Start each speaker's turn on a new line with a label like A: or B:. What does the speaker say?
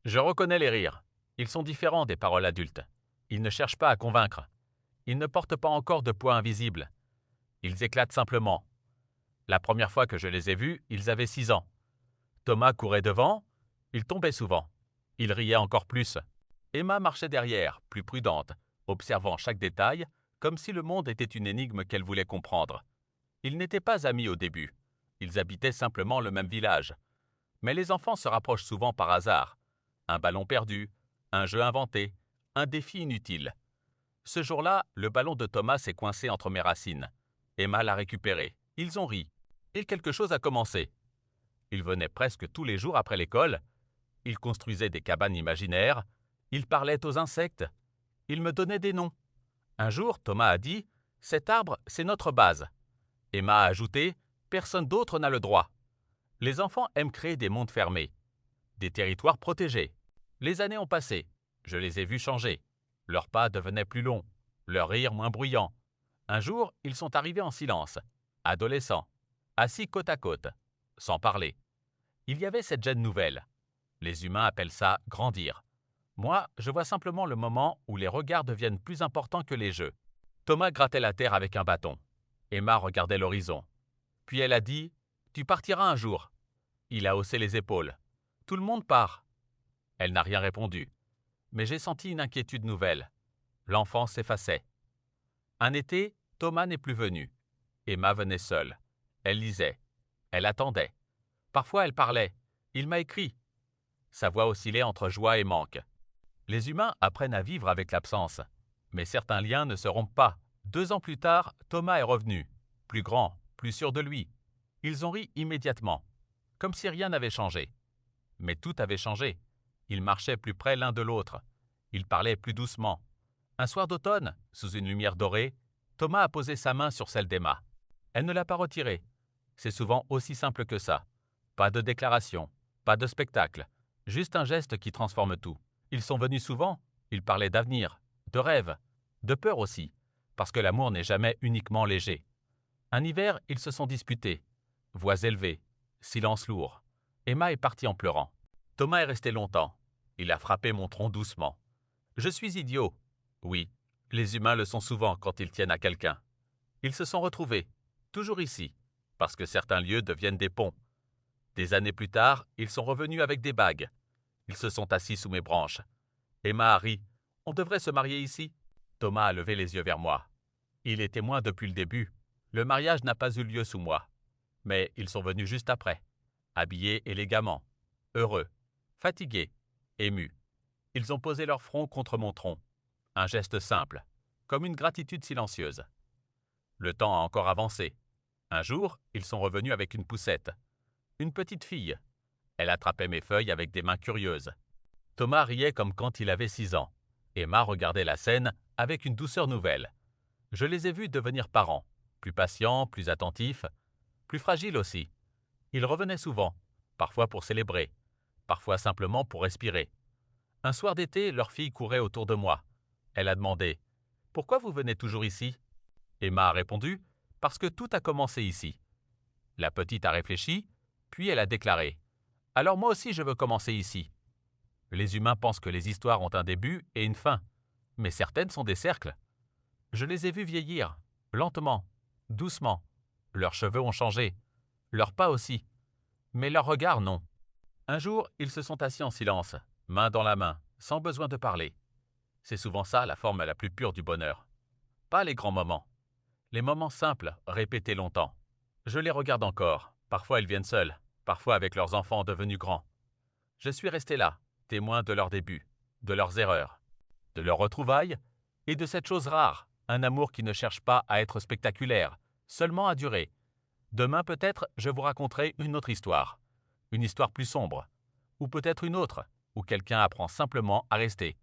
A: Je reconnais les rires. Ils sont différents des paroles adultes. Ils ne cherchent pas à convaincre. Ils ne portent pas encore de poids invisible. Ils éclatent simplement. La première fois que je les ai vus, ils avaient 6 ans. Thomas courait devant, il tombait souvent. Il riait encore plus. Emma marchait derrière, plus prudente, observant chaque détail, comme si le monde était une énigme qu'elle voulait comprendre. Ils n'étaient pas amis au début. Ils habitaient simplement le même village. Mais les enfants se rapprochent souvent par hasard. Un ballon perdu, un jeu inventé, un défi inutile. Ce jour-là, le ballon de Thomas s'est coincé entre mes racines. Emma l'a récupéré. Ils ont ri. Et quelque chose a commencé. Ils venaient presque tous les jours après l'école. Ils construisaient des cabanes imaginaires. Ils parlaient aux insectes. Ils me donnaient des noms. Un jour, Thomas a dit « Cet arbre, c'est notre base ». Emma a ajouté « Personne d'autre n'a le droit ». Les enfants aiment créer des mondes fermés, des territoires protégés. Les années ont passé. Je les ai vus changer. Leurs pas devenaient plus longs, leurs rires moins bruyants. Un jour, ils sont arrivés en silence, adolescents, assis côte à côte, sans parler. Il y avait cette gêne nouvelle. Les humains appellent ça « grandir ». Moi, je vois simplement le moment où les regards deviennent plus importants que les jeux. Thomas grattait la terre avec un bâton. Emma regardait l'horizon. Puis elle a dit « Tu partiras un jour ». Il a haussé les épaules. « Tout le monde part ». Elle n'a rien répondu. Mais j'ai senti une inquiétude nouvelle. L'enfant s'effaçait. Un été, Thomas n'est plus venu. Emma venait seule. Elle lisait. Elle attendait. Parfois elle parlait. Il m'a écrit. Sa voix oscillait entre joie et manque. Les humains apprennent à vivre avec l'absence. Mais certains liens ne se rompent pas. 2 ans plus tard, Thomas est revenu. Plus grand, plus sûr de lui. Ils ont ri immédiatement. Comme si rien n'avait changé. Mais tout avait changé. Ils marchaient plus près l'un de l'autre. Ils parlaient plus doucement. Un soir d'automne, sous une lumière dorée, Thomas a posé sa main sur celle d'Emma. Elle ne l'a pas retirée. C'est souvent aussi simple que ça. Pas de déclaration, pas de spectacle, juste un geste qui transforme tout. Ils sont venus souvent, ils parlaient d'avenir, de rêve, de peur aussi, parce que l'amour n'est jamais uniquement léger. Un hiver, ils se sont disputés. Voix élevées, silence lourd. Emma est partie en pleurant. Thomas est resté longtemps. Il a frappé mon tronc doucement. Je suis idiot. Oui, les humains le sont souvent quand ils tiennent à quelqu'un. Ils se sont retrouvés, toujours ici, parce que certains lieux deviennent des ponts. Des années plus tard, ils sont revenus avec des bagues. Ils se sont assis sous mes branches. Emma a ri. On devrait se marier ici. Thomas a levé les yeux vers moi. Il est témoin depuis le début. Le mariage n'a pas eu lieu sous moi. Mais ils sont venus juste après, habillés élégamment, heureux, fatigués, émus. Ils ont posé leur front contre mon tronc. Un geste simple, comme une gratitude silencieuse. Le temps a encore avancé. Un jour, ils sont revenus avec une poussette. Une petite fille. Elle attrapait mes feuilles avec des mains curieuses. Thomas riait comme quand il avait 6 ans. Emma regardait la scène avec une douceur nouvelle. Je les ai vus devenir parents, plus patients, plus attentifs, plus fragiles aussi. Ils revenaient souvent, parfois pour célébrer, parfois simplement pour respirer. Un soir d'été, leur fille courait autour de moi. Elle a demandé « Pourquoi vous venez toujours ici ?» Emma a répondu « Parce que tout a commencé ici. » La petite a réfléchi, puis elle a déclaré « Alors moi aussi je veux commencer ici. » Les humains pensent que les histoires ont un début et une fin, mais certaines sont des cercles. Je les ai vus vieillir, lentement, doucement. Leurs cheveux ont changé, leurs pas aussi, mais leurs regards non. Un jour, ils se sont assis en silence, main dans la main, sans besoin de parler. C'est souvent ça la forme la plus pure du bonheur. Pas les grands moments. Les moments simples, répétés longtemps. Je les regarde encore. Parfois ils viennent seuls, parfois avec leurs enfants devenus grands. Je suis resté là, témoin de leurs débuts, de leurs erreurs, de leurs retrouvailles et de cette chose rare, un amour qui ne cherche pas à être spectaculaire, seulement à durer. Demain peut-être je vous raconterai une autre histoire. Une histoire plus sombre. Ou peut-être une autre, où quelqu'un apprend simplement à rester.